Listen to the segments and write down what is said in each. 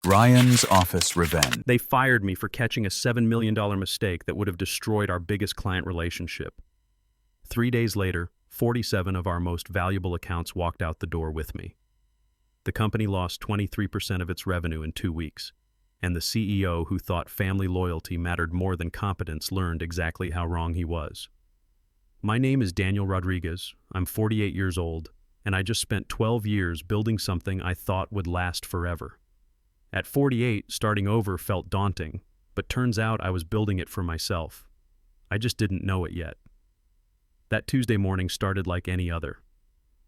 Ryan's office revenge. They fired me for catching a $7 million mistake that would have destroyed our biggest client relationship. 3 days later, 47 of our most valuable accounts walked out the door with me. The company lost 23% of its revenue in 2 weeks, and the CEO who thought family loyalty mattered more than competence learned exactly how wrong he was. My name is Daniel Rodriguez. I'm 48 years old, and I just spent 12 years building something I thought would last forever. At 48, starting over felt daunting, but turns out I was building it for myself. I just didn't know it yet. That Tuesday morning started like any other.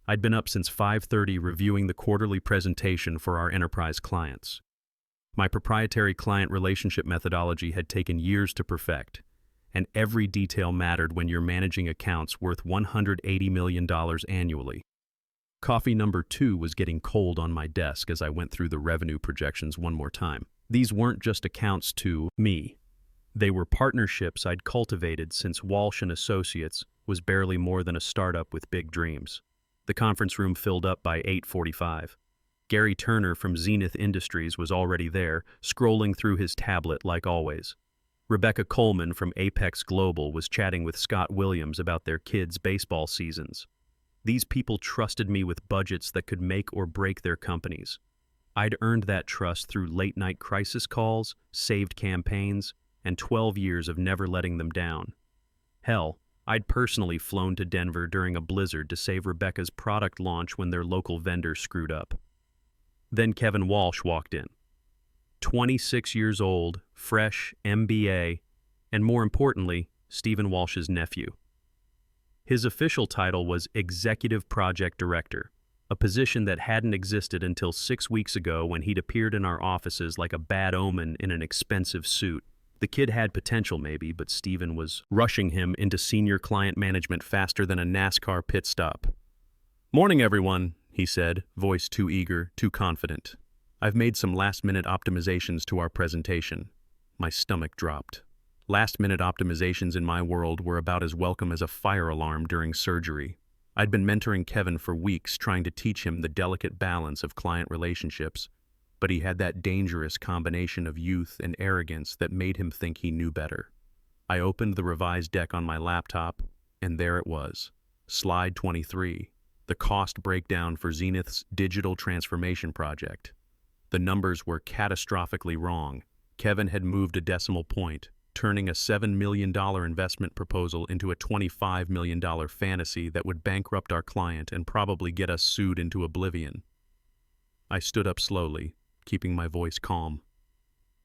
I'd been up since 5:30 reviewing the quarterly presentation for our enterprise clients. My proprietary client relationship methodology had taken years to perfect, and every detail mattered when you're managing accounts worth $180 million annually. Coffee number 2 was getting cold on my desk as I went through the revenue projections one more time. These weren't just accounts to me. They were partnerships I'd cultivated since Walsh & Associates was barely more than a startup with big dreams. The conference room filled up by 8:45. Gary Turner from Zenith Industries was already there, scrolling through his tablet like always. Rebecca Coleman from Apex Global was chatting with Scott Williams about their kids' baseball seasons. These people trusted me with budgets that could make or break their companies. I'd earned that trust through late-night crisis calls, saved campaigns, and 12 years of never letting them down. Hell, I'd personally flown to Denver during a blizzard to save Rebecca's product launch when their local vendor screwed up. Then Kevin Walsh walked in. 26 years old, fresh, MBA, and more importantly, Stephen Walsh's nephew. His official title was Executive Project Director, a position that hadn't existed until 6 weeks ago when he'd appeared in our offices like a bad omen in an expensive suit. The kid had potential maybe, but Stephen was rushing him into senior client management faster than a NASCAR pit stop. "Morning, everyone," he said, voice too eager, too confident. "I've made some last-minute optimizations to our presentation." My stomach dropped. Last-minute optimizations in my world were about as welcome as a fire alarm during surgery. I'd been mentoring Kevin for weeks, trying to teach him the delicate balance of client relationships, but he had that dangerous combination of youth and arrogance that made him think he knew better. I opened the revised deck on my laptop, and there it was. Slide 23, the cost breakdown for Zenith's digital transformation project. The numbers were catastrophically wrong. Kevin had moved a decimal point, turning a $7 million investment proposal into a $25 million fantasy that would bankrupt our client and probably get us sued into oblivion. I stood up slowly, keeping my voice calm.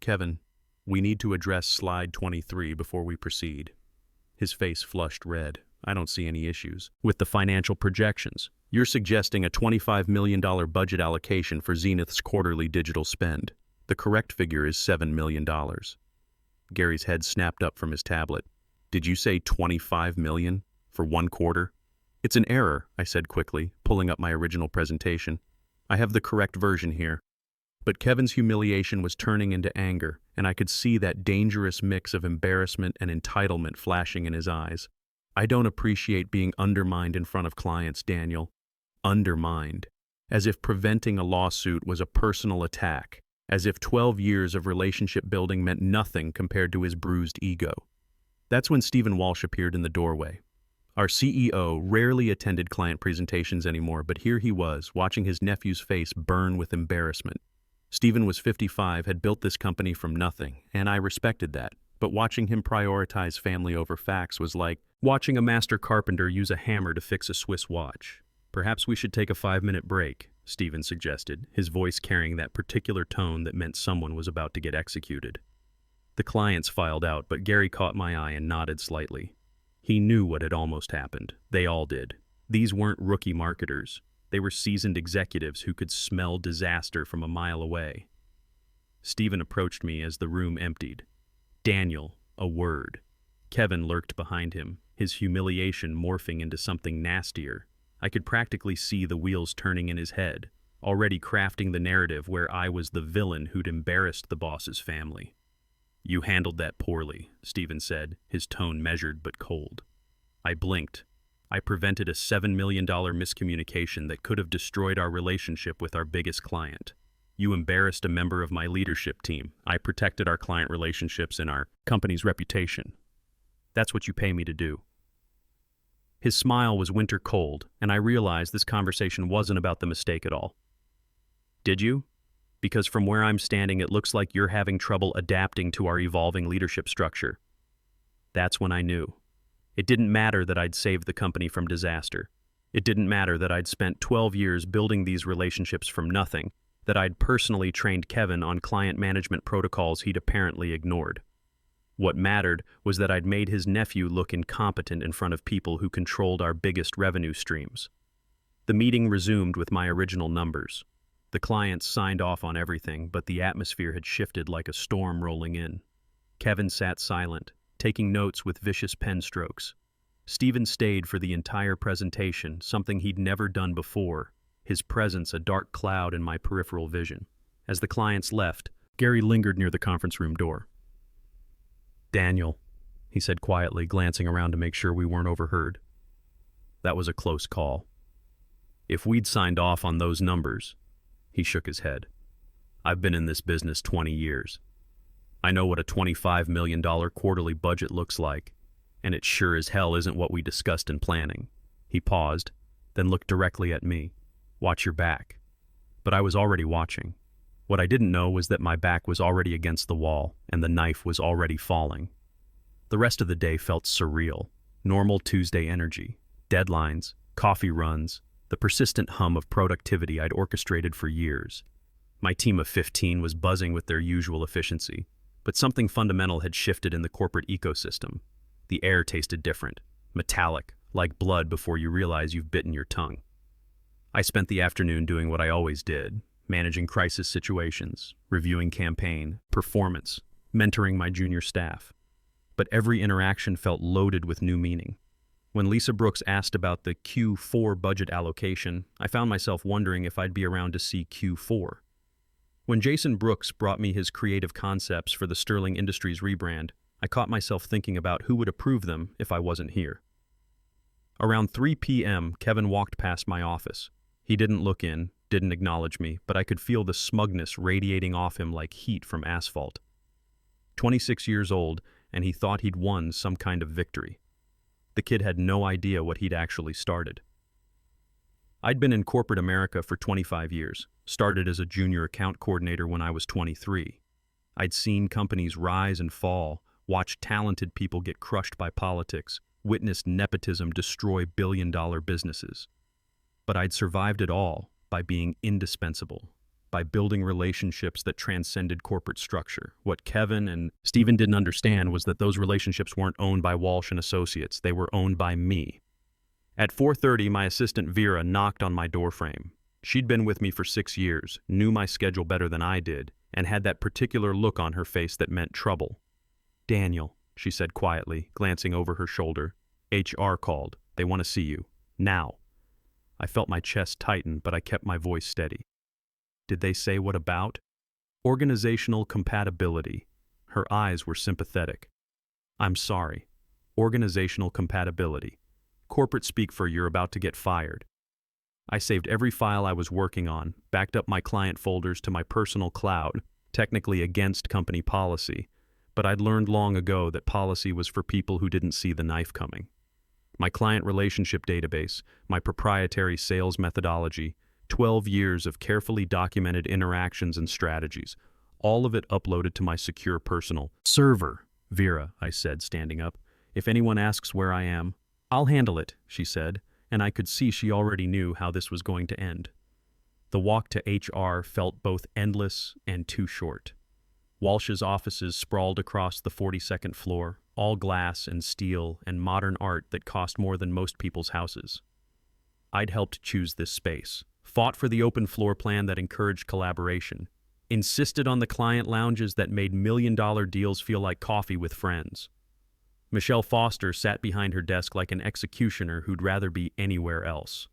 "Kevin, we need to address slide 23 before we proceed." His face flushed red. "I don't see any issues with the financial projections. You're suggesting a $25 million budget allocation for Zenith's quarterly digital spend. The correct figure is $7 million. Gary's head snapped up from his tablet. "Did you say $25 million for 1 quarter? "It's an error," I said quickly, pulling up my original presentation. "I have the correct version here." But Kevin's humiliation was turning into anger, and I could see that dangerous mix of embarrassment and entitlement flashing in his eyes. "I don't appreciate being undermined in front of clients, Daniel." Undermined. As if preventing a lawsuit was a personal attack. As if 12 years of relationship building meant nothing compared to his bruised ego. That's when Stephen Walsh appeared in the doorway. Our CEO rarely attended client presentations anymore, but here he was, watching his nephew's face burn with embarrassment. Stephen was 55, had built this company from nothing, and I respected that. But watching him prioritize family over facts was like watching a master carpenter use a hammer to fix a Swiss watch. "Perhaps we should take a 5-minute break," Stephen suggested, his voice carrying that particular tone that meant someone was about to get executed. The clients filed out, but Gary caught my eye and nodded slightly. He knew what had almost happened. They all did. These weren't rookie marketers. They were seasoned executives who could smell disaster from a mile away. Stephen approached me as the room emptied. "Daniel, a word." Kevin lurked behind him, his humiliation morphing into something nastier. I could practically see the wheels turning in his head, already crafting the narrative where I was the villain who'd embarrassed the boss's family. "You handled that poorly," Stephen said, his tone measured but cold. I blinked. I prevented a $7 million miscommunication that could have destroyed our relationship with our biggest client. You embarrassed a member of my leadership team. I protected our client relationships and our company's reputation. That's what you pay me to do." His smile was winter cold, and I realized this conversation wasn't about the mistake at all. "Did you? Because from where I'm standing, it looks like you're having trouble adapting to our evolving leadership structure." That's when I knew. It didn't matter that I'd saved the company from disaster. It didn't matter that I'd spent 12 years building these relationships from nothing, that I'd personally trained Kevin on client management protocols he'd apparently ignored. What mattered was that I'd made his nephew look incompetent in front of people who controlled our biggest revenue streams. The meeting resumed with my original numbers. The clients signed off on everything, but the atmosphere had shifted like a storm rolling in. Kevin sat silent, taking notes with vicious pen strokes. Stephen stayed for the entire presentation, something he'd never done before, his presence a dark cloud in my peripheral vision. As the clients left, Gary lingered near the conference room door. "Daniel," he said quietly, glancing around to make sure we weren't overheard. "That was a close call. If we'd signed off on those numbers," he shook his head. "I've been in this business 20 years. I know what a $25 million quarterly budget looks like, and it sure as hell isn't what we discussed in planning." He paused, then looked directly at me. "Watch your back." But I was already watching. What I didn't know was that my back was already against the wall, and the knife was already falling. The rest of the day felt surreal. Normal Tuesday energy, deadlines, coffee runs, the persistent hum of productivity I'd orchestrated for years. My team of 15 was buzzing with their usual efficiency, but something fundamental had shifted in the corporate ecosystem. The air tasted different, metallic, like blood before you realize you've bitten your tongue. I spent the afternoon doing what I always did, managing crisis situations, reviewing campaign, performance, mentoring my junior staff. But every interaction felt loaded with new meaning. When Lisa Brooks asked about the Q4 budget allocation, I found myself wondering if I'd be around to see Q4. When Jason Brooks brought me his creative concepts for the Sterling Industries rebrand, I caught myself thinking about who would approve them if I wasn't here. Around 3 p.m., Kevin walked past my office. He didn't look in, didn't acknowledge me, but I could feel the smugness radiating off him like heat from asphalt. 26 years old, and he thought he'd won some kind of victory. The kid had no idea what he'd actually started. I'd been in corporate America for 25 years, started as a junior account coordinator when I was 23. I'd seen companies rise and fall, watched talented people get crushed by politics, witnessed nepotism destroy billion-dollar businesses. But I'd survived it all by being indispensable, by building relationships that transcended corporate structure. What Kevin and Stephen didn't understand was that those relationships weren't owned by Walsh and Associates, they were owned by me. At 4:30, my assistant Vera knocked on my doorframe. She'd been with me for 6 years, knew my schedule better than I did, and had that particular look on her face that meant trouble. "Daniel," she said quietly, glancing over her shoulder. "HR called. They want to see you. Now." I felt my chest tighten, but I kept my voice steady. "Did they say what about?" "Organizational compatibility." Her eyes were sympathetic. "I'm sorry. Organizational compatibility. Corporate speak for you're about to get fired." I saved every file I was working on, backed up my client folders to my personal cloud, technically against company policy, but I'd learned long ago that policy was for people who didn't see the knife coming. My client relationship database, my proprietary sales methodology, 12 years of carefully documented interactions and strategies, all of it uploaded to my secure personal server. "Vera," I said, standing up, "if anyone asks where I am, I'll handle it," she said, and I could see she already knew how this was going to end. The walk to HR felt both endless and too short. Walsh's offices sprawled across the 42nd floor, all glass and steel and modern art that cost more than most people's houses. I'd helped choose this space, fought for the open floor plan that encouraged collaboration, insisted on the client lounges that made million-dollar deals feel like coffee with friends. Michelle Foster sat behind her desk like an executioner who'd rather be anywhere else.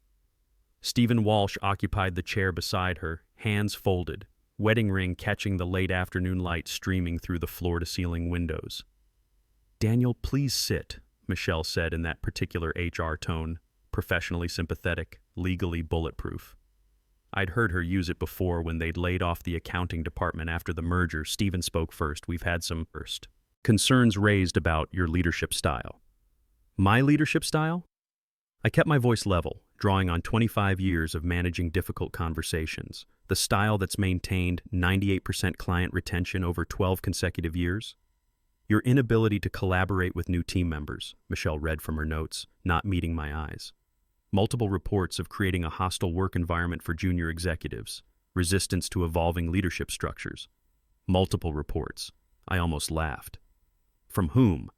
Stephen Walsh occupied the chair beside her, hands folded, wedding ring catching the late afternoon light streaming through the floor-to-ceiling windows. "Daniel, please sit," Michelle said in that particular HR tone, professionally sympathetic, legally bulletproof. I'd heard her use it before when they'd laid off the accounting department after the merger. Stephen spoke first. We've had some concerns raised about your leadership style. My leadership style? I kept my voice level, drawing on 25 years of managing difficult conversations, the style that's maintained 98% client retention over 12 consecutive years. Your inability to collaborate with new team members, Michelle read from her notes, not meeting my eyes. Multiple reports of creating a hostile work environment for junior executives, resistance to evolving leadership structures. Multiple reports. I almost laughed. From whom?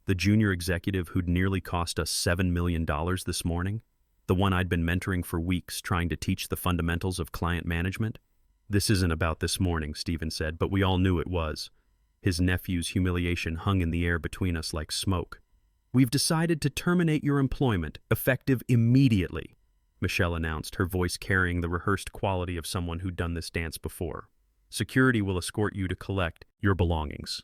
The junior executive who'd nearly cost us $7 million this morning? The one I'd been mentoring for weeks, trying to teach the fundamentals of client management? This isn't about this morning, Stephen said, but we all knew it was. His nephew's humiliation hung in the air between us like smoke. We've decided to terminate your employment, effective immediately, Michelle announced, her voice carrying the rehearsed quality of someone who'd done this dance before. Security will escort you to collect your belongings.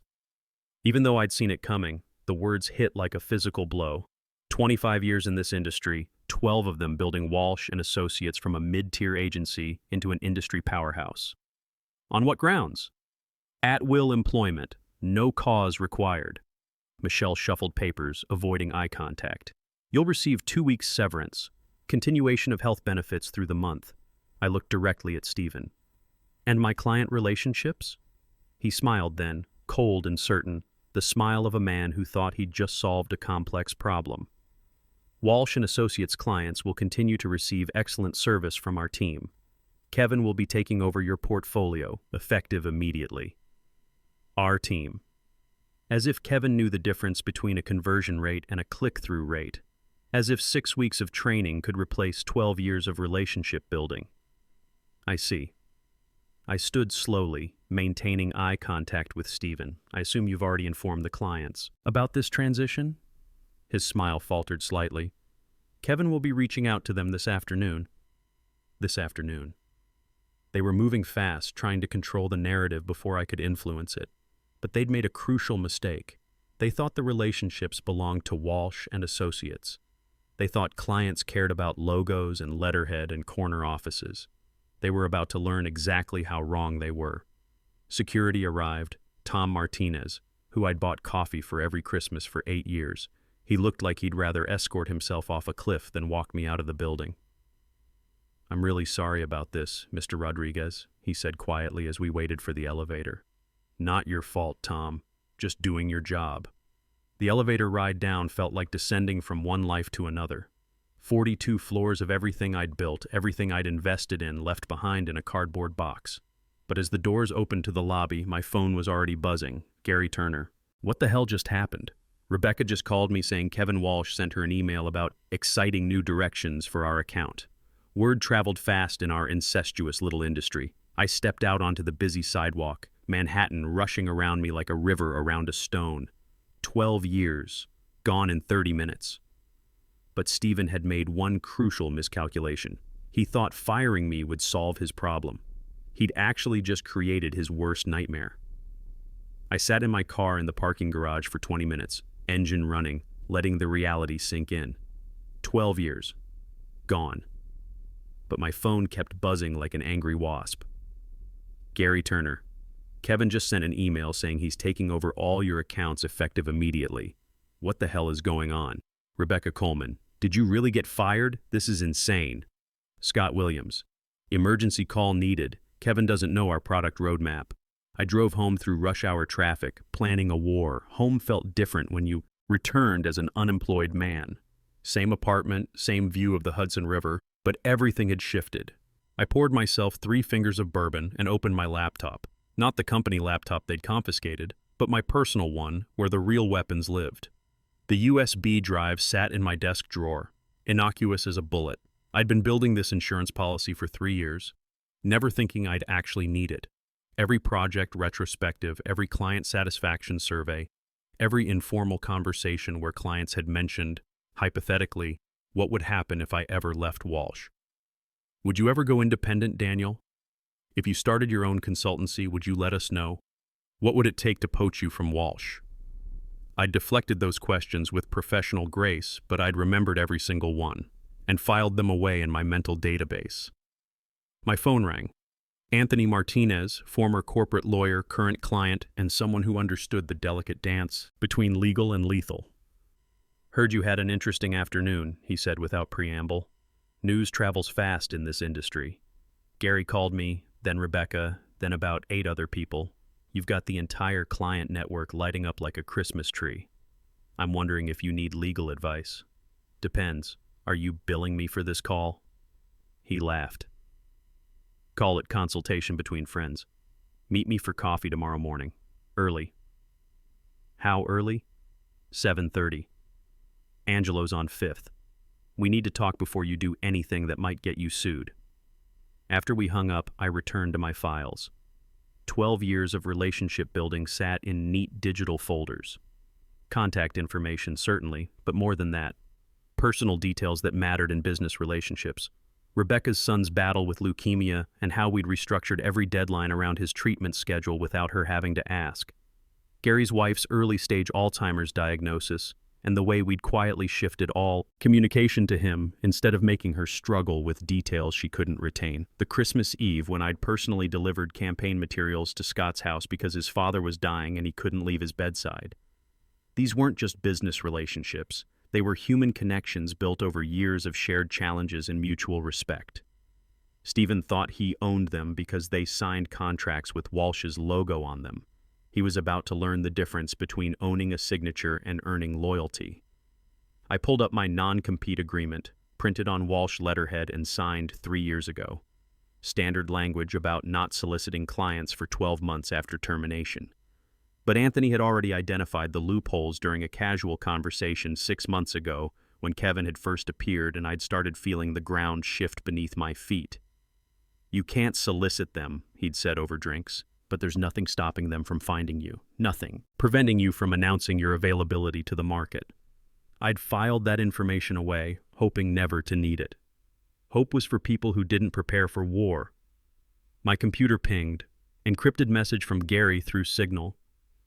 Even though I'd seen it coming, the words hit like a physical blow. 25 years in this industry, 12 of them building Walsh and Associates from a mid-tier agency into an industry powerhouse. On what grounds? At-will employment, no cause required. Michelle shuffled papers, avoiding eye contact. You'll receive 2 weeks severance, continuation of health benefits through the month. I looked directly at Stephen. And my client relationships? He smiled then, cold and certain, the smile of a man who thought he'd just solved a complex problem. Walsh and Associates clients will continue to receive excellent service from our team. Kevin will be taking over your portfolio, effective immediately. Our team. As if Kevin knew the difference between a conversion rate and a click-through rate. As if 6 weeks of training could replace 12 years of relationship building. I see. I stood slowly, maintaining eye contact with Stephen. I assume you've already informed the clients about this transition? His smile faltered slightly. Kevin will be reaching out to them this afternoon. This afternoon. They were moving fast, trying to control the narrative before I could influence it. But they'd made a crucial mistake. They thought the relationships belonged to Walsh and Associates. They thought clients cared about logos and letterhead and corner offices. They were about to learn exactly how wrong they were. Security arrived, Tom Martinez, who I'd bought coffee for every Christmas for 8 years. He looked like he'd rather escort himself off a cliff than walk me out of the building. I'm really sorry about this, Mr. Rodriguez, he said quietly as we waited for the elevator. Not your fault, Tom. Just doing your job. The elevator ride down felt like descending from one life to another. 42 floors of everything I'd built, everything I'd invested in, left behind in a cardboard box. But as the doors opened to the lobby, my phone was already buzzing. Gary Turner. What the hell just happened? Rebecca just called me saying Kevin Walsh sent her an email about exciting new directions for our account. Word traveled fast in our incestuous little industry. I stepped out onto the busy sidewalk, Manhattan rushing around me like a river around a stone. 12 years, gone in 30 minutes. But Stephen had made one crucial miscalculation. He thought firing me would solve his problem. He'd actually just created his worst nightmare. I sat in my car in the parking garage for 20 minutes, engine running, letting the reality sink in. 12 years. Gone. But my phone kept buzzing like an angry wasp. Gary Turner. Kevin just sent an email saying he's taking over all your accounts effective immediately. What the hell is going on? Rebecca Coleman. Did you really get fired? This is insane. Scott Williams. Emergency call needed. Kevin doesn't know our product roadmap. I drove home through rush hour traffic, planning a war. Home felt different when you returned as an unemployed man. Same apartment, same view of the Hudson River, but everything had shifted. I poured myself 3 fingers of bourbon and opened my laptop. Not the company laptop they'd confiscated, but my personal one where the real weapons lived. The USB drive sat in my desk drawer, innocuous as a bullet. I'd been building this insurance policy for 3 years, never thinking I'd actually need it. Every project retrospective, every client satisfaction survey, every informal conversation where clients had mentioned, hypothetically, what would happen if I ever left Walsh. Would you ever go independent, Daniel? If you started your own consultancy, would you let us know? What would it take to poach you from Walsh? I'd deflected those questions with professional grace, but I'd remembered every single one, and filed them away in my mental database. My phone rang. Anthony Martinez, former corporate lawyer, current client, and someone who understood the delicate dance between legal and lethal. "Heard you had an interesting afternoon," he said without preamble. "News travels fast in this industry. Gary called me, then Rebecca, then about 8 other people. You've got the entire client network lighting up like a Christmas tree. I'm wondering if you need legal advice." "Depends. Are you billing me for this call?" He laughed. "Call it consultation between friends. Meet me for coffee tomorrow morning. Early." "How early?" 7:30. "Angelo's on 5th. We need to talk before you do anything that might get you sued." After we hung up, I returned to my files. 12 years of relationship building sat in neat digital folders. Contact information, certainly, but more than that. Personal details that mattered in business relationships. Rebecca's son's battle with leukemia and how we'd restructured every deadline around his treatment schedule without her having to ask. Gary's wife's early-stage Alzheimer's diagnosis and the way we'd quietly shifted all communication to him instead of making her struggle with details she couldn't retain. The Christmas Eve when I'd personally delivered campaign materials to Scott's house because his father was dying and he couldn't leave his bedside. These weren't just business relationships. They were human connections built over years of shared challenges and mutual respect. Stephen thought he owned them because they signed contracts with Walsh's logo on them. He was about to learn the difference between owning a signature and earning loyalty. I pulled up my non-compete agreement, printed on Walsh letterhead and signed 3 years ago. Standard language about not soliciting clients for 12 months after termination. But Anthony had already identified the loopholes during a casual conversation 6 months ago when Kevin had first appeared and I'd started feeling the ground shift beneath my feet. "You can't solicit them," he'd said over drinks, "but there's nothing stopping them from finding you. Nothing. Preventing you from announcing your availability to the market." I'd filed that information away, hoping never to need it. Hope was for people who didn't prepare for war. My computer pinged. Encrypted message from Gary through Signal.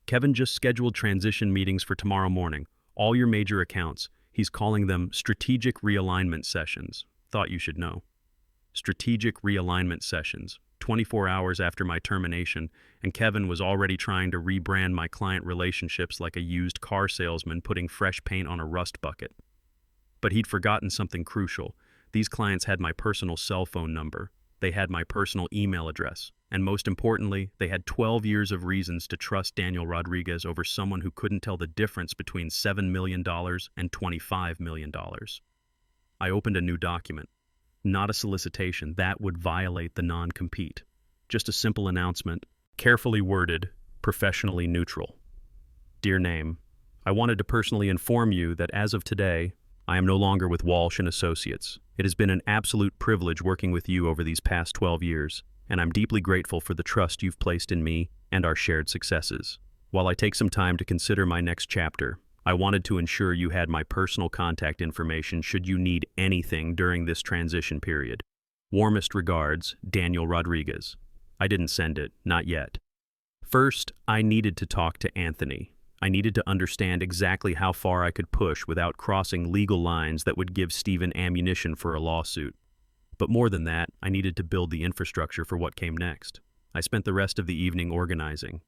"Kevin just scheduled transition meetings for tomorrow morning. All your major accounts. He's calling them strategic realignment sessions. Thought you should know." Strategic realignment sessions. 24 hours after my termination, and Kevin was already trying to rebrand my client relationships like a used car salesman putting fresh paint on a rust bucket. But he'd forgotten something crucial. These clients had my personal cell phone number. They had my personal email address. And most importantly, they had 12 years of reasons to trust Daniel Rodriguez over someone who couldn't tell the difference between $7 million and $25 million. I opened a new document. Not a solicitation. That would violate the non-compete. Just a simple announcement, carefully worded, professionally neutral. "Dear name, I wanted to personally inform you that as of today, I am no longer with Walsh and Associates. It has been an absolute privilege working with you over these past 12 years. And I'm deeply grateful for the trust you've placed in me and our shared successes. While I take some time to consider my next chapter, I wanted to ensure you had my personal contact information should you need anything during this transition period. Warmest regards, Daniel Rodriguez." I didn't send it, not yet. First, I needed to talk to Anthony. I needed to understand exactly how far I could push without crossing legal lines that would give Stephen ammunition for a lawsuit. But more than that, I needed to build the infrastructure for what came next. I spent the rest of the evening organizing,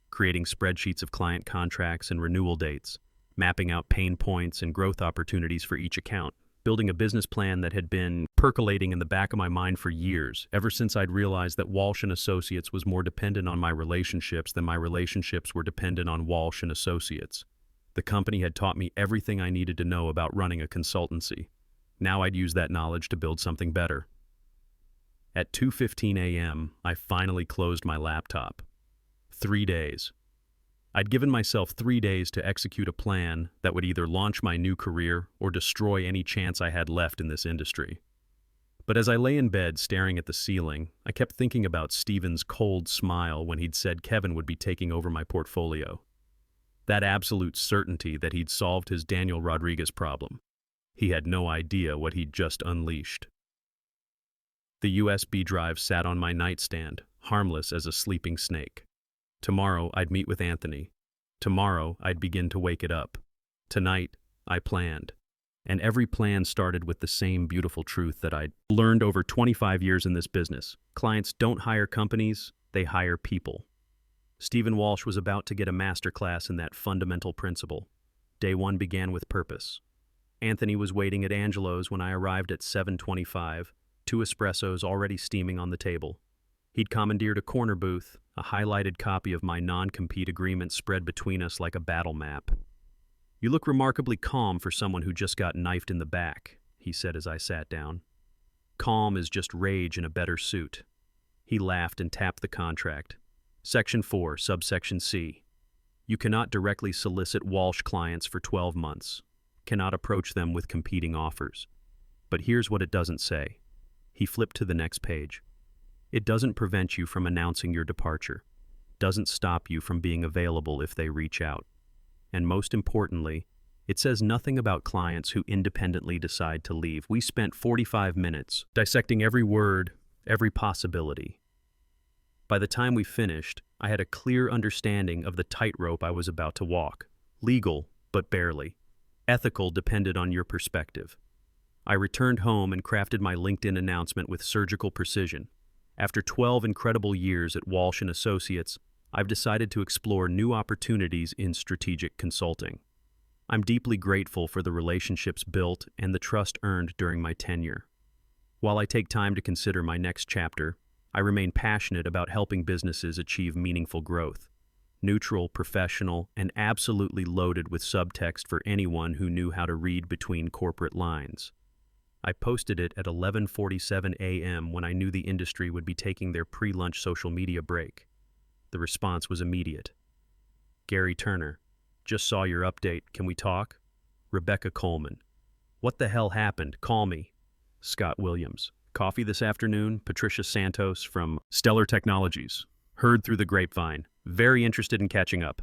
creating spreadsheets of client contracts and renewal dates, mapping out pain points and growth opportunities for each account, building a business plan that had been percolating in the back of my mind for years, ever since I'd realized that Walsh and Associates was more dependent on my relationships than my relationships were dependent on Walsh and Associates. The company had taught me everything I needed to know about running a consultancy. Now I'd use that knowledge to build something better. At 2:15 a.m., I finally closed my laptop. 3 days. I'd given myself 3 days to execute a plan that would either launch my new career or destroy any chance I had left in this industry. But as I lay in bed staring at the ceiling, I kept thinking about Stephen's cold smile when he'd said Kevin would be taking over my portfolio. That absolute certainty that he'd solved his Daniel Rodriguez problem. He had no idea what he'd just unleashed. The USB drive sat on my nightstand, harmless as a sleeping snake. Tomorrow I'd meet with Anthony. Tomorrow I'd begin to wake it up. Tonight, I planned. And every plan started with the same beautiful truth that I'd learned over 25 years in this business. Clients don't hire companies, they hire people. Stephen Walsh was about to get a masterclass in that fundamental principle. Day one began with purpose. Anthony was waiting at Angelo's when I arrived at 7:25, 2 espressos already steaming on the table. He'd commandeered a corner booth, a highlighted copy of my non-compete agreement spread between us like a battle map. "You look remarkably calm for someone who just got knifed in the back," he said as I sat down. "Calm is just rage in a better suit." He laughed and tapped the contract. Section 4, subsection C. You cannot directly solicit Walsh clients for 12 months. Cannot approach them with competing offers. But here's what it doesn't say. He flipped to the next page. It doesn't prevent you from announcing your departure. Doesn't stop you from being available if they reach out. And most importantly, it says nothing about clients who independently decide to leave. We spent 45 minutes dissecting every word, every possibility. By the time we finished, I had a clear understanding of the tightrope I was about to walk. Legal, but barely. Ethical depended on your perspective. I returned home and crafted my LinkedIn announcement with surgical precision. After 12 incredible years at Walsh & Associates, I've decided to explore new opportunities in strategic consulting. I'm deeply grateful for the relationships built and the trust earned during my tenure. While I take time to consider my next chapter, I remain passionate about helping businesses achieve meaningful growth. Neutral, professional, and absolutely loaded with subtext for anyone who knew how to read between corporate lines. I posted it at 11:47 a.m. when I knew the industry would be taking their pre-lunch social media break. The response was immediate. Gary Turner, just saw your update. Can we talk? Rebecca Coleman. What the hell happened? Call me. Scott Williams. Coffee this afternoon? Patricia Santos from Stellar Technologies. Heard through the grapevine. Very interested in catching up.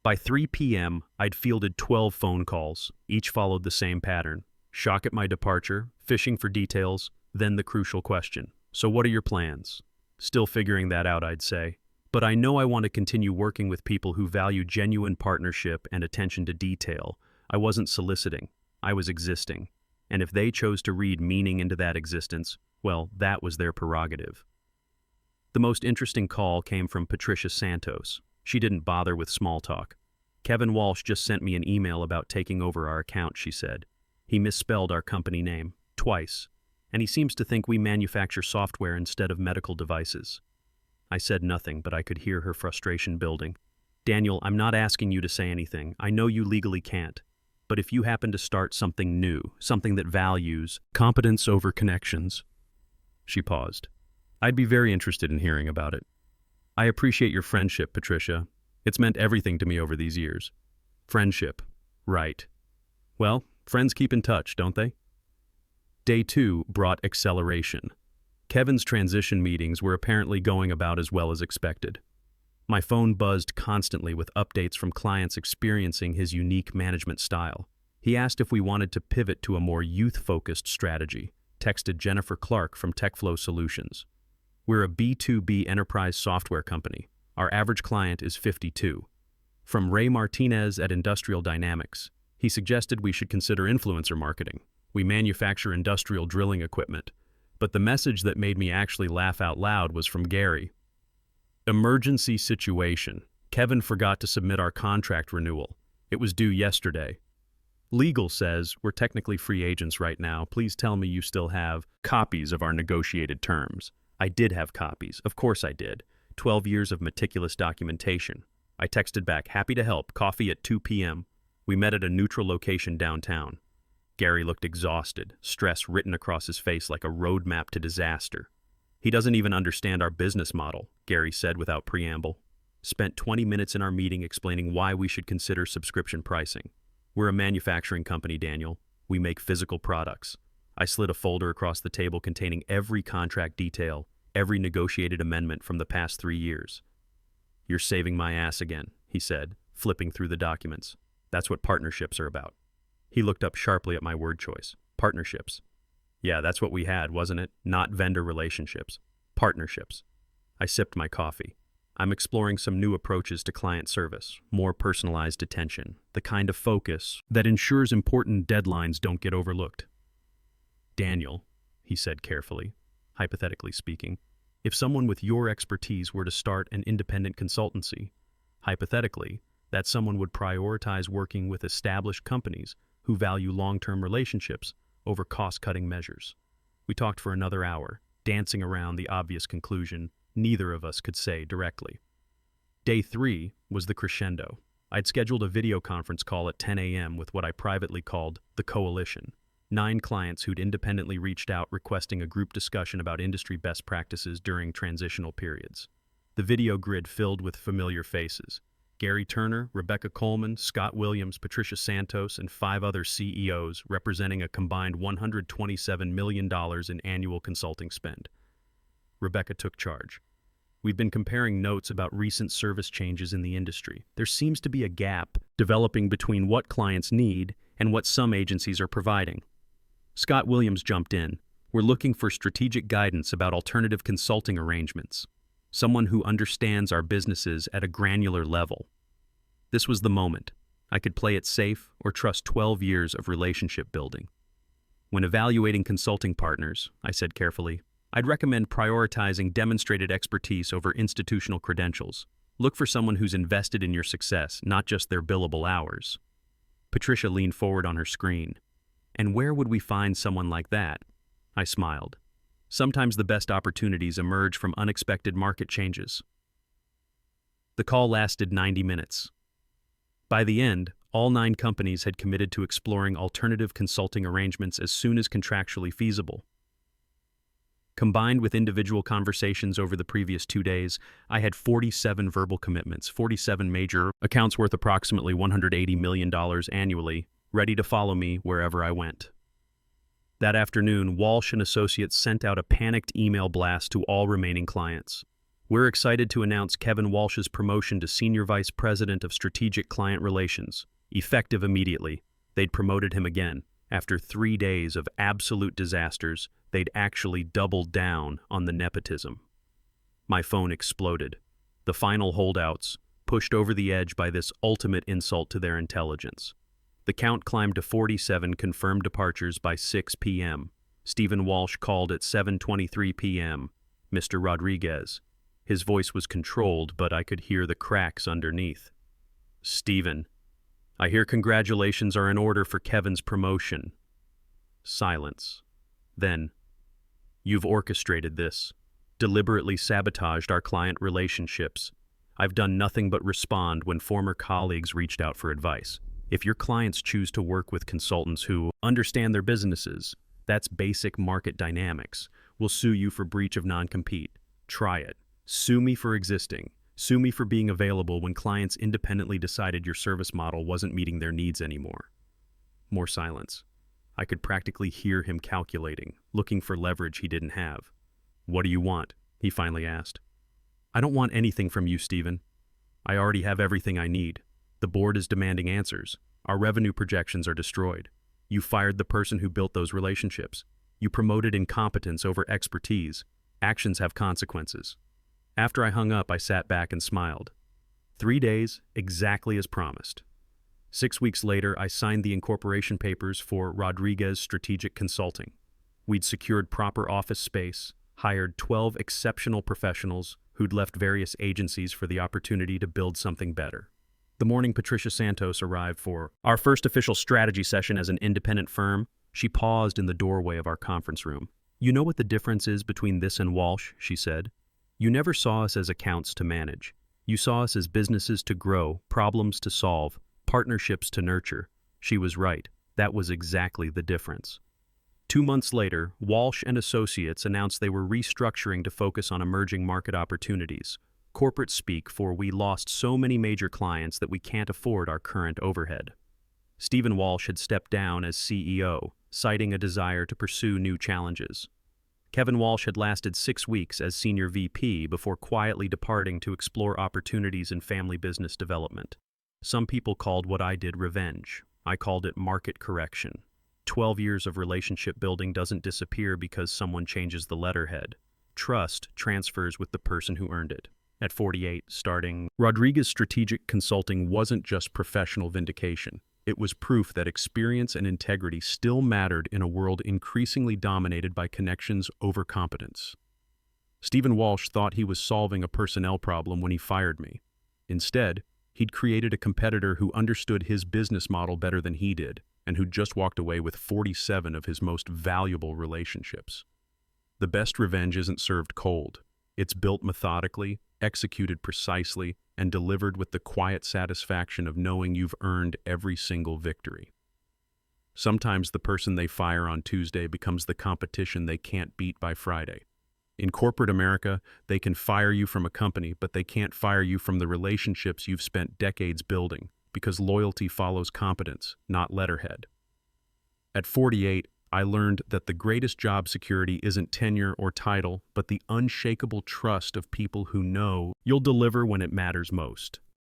By 3 p.m., I'd fielded 12 phone calls. Each followed the same pattern. Shock at my departure, fishing for details, then the crucial question. So what are your plans? Still figuring that out, I'd say. But I know I want to continue working with people who value genuine partnership and attention to detail. I wasn't soliciting. I was existing. And if they chose to read meaning into that existence, well, that was their prerogative. The most interesting call came from Patricia Santos. She didn't bother with small talk. Kevin Walsh just sent me an email about taking over our account, she said. He misspelled our company name, twice, and he seems to think we manufacture software instead of medical devices. I said nothing, but I could hear her frustration building. Daniel, I'm not asking you to say anything. I know you legally can't. But if you happen to start something new, something that values competence over connections. She paused. I'd be very interested in hearing about it. I appreciate your friendship, Patricia. It's meant everything to me over these years. Friendship. Right. Well, friends keep in touch, don't they? Day 2 brought acceleration. Kevin's transition meetings were apparently going about as well as expected. My phone buzzed constantly with updates from clients experiencing his unique management style. He asked if we wanted to pivot to a more youth-focused strategy, texted Jennifer Clark from TechFlow Solutions. We're a B2B enterprise software company. Our average client is 52. From Ray Martinez at Industrial Dynamics, he suggested we should consider influencer marketing. We manufacture industrial drilling equipment. But the message that made me actually laugh out loud was from Gary. Emergency situation. Kevin forgot to submit our contract renewal. It was due yesterday. Legal says we're technically free agents right now. Please tell me you still have copies of our negotiated terms. I did have copies. Of course I did. 12 years of meticulous documentation. I texted back, happy to help, coffee at 2 p.m. We met at a neutral location downtown. Gary looked exhausted, stress written across his face like a roadmap to disaster. He doesn't even understand our business model, Gary said without preamble. Spent 20 minutes in our meeting explaining why we should consider subscription pricing. We're a manufacturing company, Daniel. We make physical products. I slid a folder across the table containing every contract detail, every negotiated amendment from the past 3 years. You're saving my ass again, he said, flipping through the documents. That's what partnerships are about. He looked up sharply at my word choice. Partnerships. Yeah, that's what we had, wasn't it? Not vendor relationships. Partnerships. I sipped my coffee. I'm exploring some new approaches to client service, more personalized attention, the kind of focus that ensures important deadlines don't get overlooked. Daniel, he said carefully, hypothetically speaking, if someone with your expertise were to start an independent consultancy, hypothetically, that someone would prioritize working with established companies who value long-term relationships over cost-cutting measures. We talked for another hour, dancing around the obvious conclusion neither of us could say directly. Day 3 was the crescendo. I'd scheduled a video conference call at 10 a.m. with what I privately called the Coalition, 9 clients who'd independently reached out requesting a group discussion about industry best practices during transitional periods. The video grid filled with familiar faces: Gary Turner, Rebecca Coleman, Scott Williams, Patricia Santos, and 5 other CEOs representing a combined $127 million in annual consulting spend. Rebecca took charge. We've been comparing notes about recent service changes in the industry. There seems to be a gap developing between what clients need and what some agencies are providing. Scott Williams jumped in. We're looking for strategic guidance about alternative consulting arrangements. Someone who understands our businesses at a granular level. This was the moment. I could play it safe or trust 12 years of relationship building. When evaluating consulting partners, I said carefully, I'd recommend prioritizing demonstrated expertise over institutional credentials. Look for someone who's invested in your success, not just their billable hours. Patricia leaned forward on her screen. And where would we find someone like that? I smiled. Sometimes the best opportunities emerge from unexpected market changes. The call lasted 90 minutes. By the end, all 9 companies had committed to exploring alternative consulting arrangements as soon as contractually feasible. Combined with individual conversations over the previous 2 days, I had 47 verbal commitments, 47 major accounts worth approximately $180 million annually, ready to follow me wherever I went. That afternoon, Walsh and Associates sent out a panicked email blast to all remaining clients. We're excited to announce Kevin Walsh's promotion to Senior Vice President of Strategic Client Relations, effective immediately. They'd promoted him again. After 3 days of absolute disasters, they'd actually doubled down on the nepotism. My phone exploded. The final holdouts, pushed over the edge by this ultimate insult to their intelligence. The count climbed to 47 confirmed departures by 6 p.m. Stephen Walsh called at 7:23 p.m. Mr. Rodriguez. His voice was controlled, but I could hear the cracks underneath. Stephen, I hear congratulations are in order for Kevin's promotion. Silence. Then, you've orchestrated this, deliberately sabotaged our client relationships. I've done nothing but respond when former colleagues reached out for advice. If your clients choose to work with consultants who understand their businesses, that's basic market dynamics. We'll sue you for breach of non-compete. Try it. Sue me for existing. Sue me for being available when clients independently decided your service model wasn't meeting their needs anymore. More silence. I could practically hear him calculating, looking for leverage he didn't have. What do you want? He finally asked. I don't want anything from you, Stephen. I already have everything I need. The board is demanding answers. Our revenue projections are destroyed. You fired the person who built those relationships. You promoted incompetence over expertise. Actions have consequences. After I hung up, I sat back and smiled. 3 days, exactly as promised. 6 weeks later, I signed the incorporation papers for Rodriguez Strategic Consulting. We'd secured proper office space, hired 12 exceptional professionals who'd left various agencies for the opportunity to build something better. The morning Patricia Santos arrived for our first official strategy session as an independent firm, she paused in the doorway of our conference room. You know what the difference is between this and Walsh, she said. You never saw us as accounts to manage. You saw us as businesses to grow, problems to solve, partnerships to nurture. She was right. That was exactly the difference. 2 months later, Walsh and Associates announced they were restructuring to focus on emerging market opportunities. Corporate speak for we lost so many major clients that we can't afford our current overhead. Stephen Walsh had stepped down as CEO, citing a desire to pursue new challenges. Kevin Walsh had lasted 6 weeks as Senior VP before quietly departing to explore opportunities in family business development. Some people called what I did revenge. I called it market correction. 12 years of relationship building doesn't disappear because someone changes the letterhead. Trust transfers with the person who earned it. At 48, starting, Rodriguez Strategic Consulting wasn't just professional vindication. It was proof that experience and integrity still mattered in a world increasingly dominated by connections over competence. Stephen Walsh thought he was solving a personnel problem when he fired me. Instead, he'd created a competitor who understood his business model better than he did, and who'd just walked away with 47 of his most valuable relationships. The best revenge isn't served cold. It's built methodically, executed precisely, and delivered with the quiet satisfaction of knowing you've earned every single victory. Sometimes the person they fire on Tuesday becomes the competition they can't beat by Friday. In corporate America, they can fire you from a company, but they can't fire you from the relationships you've spent decades building, because loyalty follows competence, not letterhead. At 48, I learned that the greatest job security isn't tenure or title, but the unshakable trust of people who know you'll deliver when it matters most.